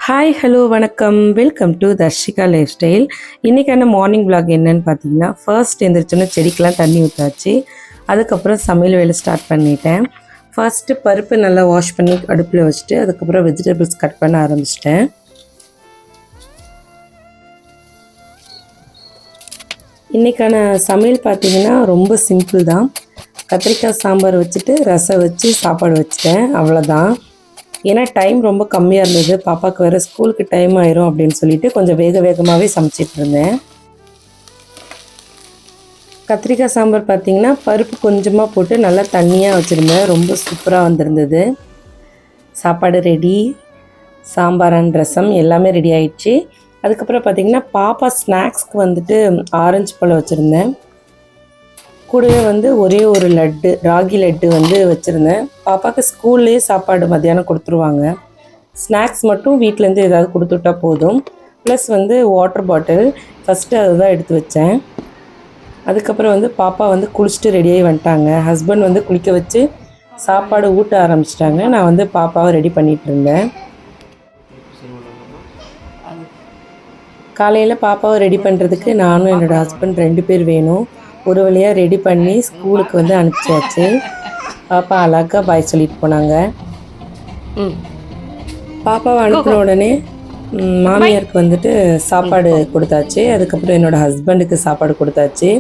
Hi hello வணக்கம், welcome to Darshika lifestyle. இன்றைக்கான morning vlog என்னன்னு பார்த்தீங்கன்னா, ஃபர்ஸ்ட் எழுந்திரிச்சோன்னே செடிக்கெலாம் தண்ணி ஊற்றாச்சு. அதுக்கப்புறம் சமையல் வேலை ஸ்டார்ட் பண்ணிட்டேன். ஃபர்ஸ்ட்டு பருப்பு நல்லா வாஷ் பண்ணி அடுப்பில் வச்சுட்டு அதுக்கப்புறம் வெஜிடபிள்ஸ் கட் பண்ண ஆரம்பிச்சிட்டேன். இன்றைக்கான சமையல் பார்த்திங்கன்னா ரொம்ப சிம்பிள் தான். கத்திரிக்காய் சாம்பார் வச்சுட்டு ரசம் வச்சு சாப்பாடு வச்சுட்டேன், அவ்வளோதான். ஏன்னா டைம் ரொம்ப கம்மியாக இருந்தது, பாப்பாவுக்கு வேறு ஸ்கூலுக்கு டைம் ஆயிரும் அப்படின்னு சொல்லிட்டு கொஞ்சம் வேகமாகவே சமைச்சிட்டு இருந்தேன். கத்திரிக்காய் சாம்பார் பார்த்திங்கன்னா பருப்பு கொஞ்சமாக போட்டு நல்லா தண்ணியாக வச்சுருந்தேன், ரொம்ப சூப்பராக வந்திருந்தது. சாப்பாடு ரெடி, சாம்பார் அண்ட் ரசம் எல்லாமே ரெடி ஆயிடுச்சு. அதுக்கப்புறம் பார்த்திங்கன்னா பாப்பா ஸ்நாக்ஸ்க்கு வந்துட்டு ஆரஞ்சு பழம் வச்சுருந்தேன். கூடவே ஒரே ஒரு லட்டு, ராகி லட்டு வச்சுருந்தேன். பாப்பாவுக்கு ஸ்கூல்லேயே சாப்பாடு மத்தியானம் கொடுத்துருவாங்க. ஸ்நாக்ஸ் மட்டும் வீட்டிலேருந்து ஏதாவது கொடுத்துட்டா போதும். ப்ளஸ் வாட்டர் பாட்டில் ஃபஸ்ட்டு அதுதான் எடுத்து வச்சேன். அதுக்கப்புறம் பாப்பா குளிச்சுட்டு ரெடியாகி வந்துட்டாங்க. ஹஸ்பண்ட் குளிக்க வச்சு சாப்பாடு ஊட்ட ஆரம்பிச்சிட்டாங்க. நான் பாப்பாவை ரெடி பண்ணிகிட்டு இருந்தேன். காலையில் பாப்பாவை ரெடி பண்ணுறதுக்கு நானும் என்னோடய ஹஸ்பண்ட் 2 பேர் வேணும். ஒரு வழியாக ரெடி பண்ணி ஸ்கூலுக்கு அனுப்பிச்சாச்சு. பாப்பா அழகாக பாய் சொல்லிட்டு போனாங்க. பாப்பாவை அனுப்பின உடனே மாமியாருக்கு சாப்பாடு கொடுத்தாச்சு. அதுக்கப்புறம் என்னோடய ஹஸ்பண்டுக்கு சாப்பாடு கொடுத்தாச்சு.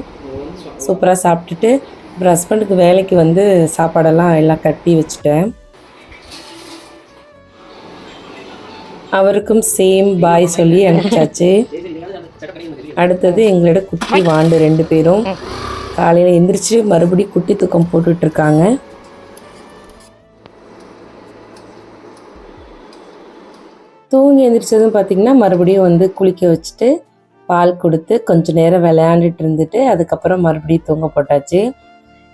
சூப்பராக சாப்பிட்டுட்டு அப்புறம் ஹஸ்பண்டுக்கு வேலைக்கு சாப்பாடெல்லாம் எல்லாம் கட்டி வச்சுட்டேன். அவருக்கும் சேம் பாய் சொல்லி அனுப்பிச்சாச்சு. அடுத்தது எங்களோட குட்டி வாண்டு 2 பேரும் காலையில் எந்திரிச்சு மறுபடியும் குட்டி தூக்கம் போட்டுட்ருக்காங்க. தூங்கி எந்திரிச்சதும் பார்த்திங்கன்னா மறுபடியும் குளிக்க வச்சுட்டு பால் கொடுத்து கொஞ்சம் நேரம் விளையாண்டுட்டு இருந்துட்டு அதுக்கப்புறம் மறுபடியும் தூங்க போட்டாச்சு.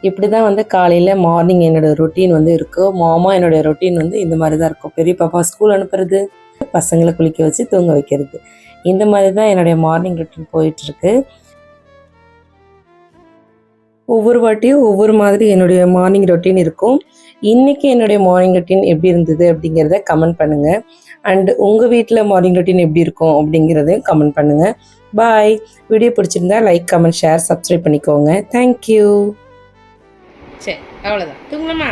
இப்படி தான் காலையில் மார்னிங் என்னோடய ரொட்டீன் இருக்கும். மாமா என்னோடய ரொட்டீன் இந்த மாதிரி தான் இருக்கும். பெரிய பாப்பா ஸ்கூல் அனுப்புறது, பசங்களை குளிக்க வச்சு தூங்க வைக்கிறது, இந்த மாதிரி தான் என்னுடைய மார்னிங் ரொட்டீன் போயிட்டுருக்கு. ஒவ்வொரு வாட்டியும் ஒவ்வொரு மாதிரி என்னுடைய மார்னிங் ரொட்டீன் இருக்கும். இன்றைக்கி என்னுடைய மார்னிங் ரொட்டீன் எப்படி இருந்தது அப்படிங்கிறத கமெண்ட் பண்ணுங்கள். அண்ட் உங்கள் வீட்டில் மார்னிங் ரொட்டீன் எப்படி இருக்கும் அப்படிங்கிறதையும் கமெண்ட் பண்ணுங்கள். பாய். வீடியோ பிடிச்சிருந்தா லைக், கமெண்ட், ஷேர், சப்ஸ்கிரைப் பண்ணிக்கோங்க. தேங்க்யூ. சரி, அவ்வளோதான். தூங்கலாமா?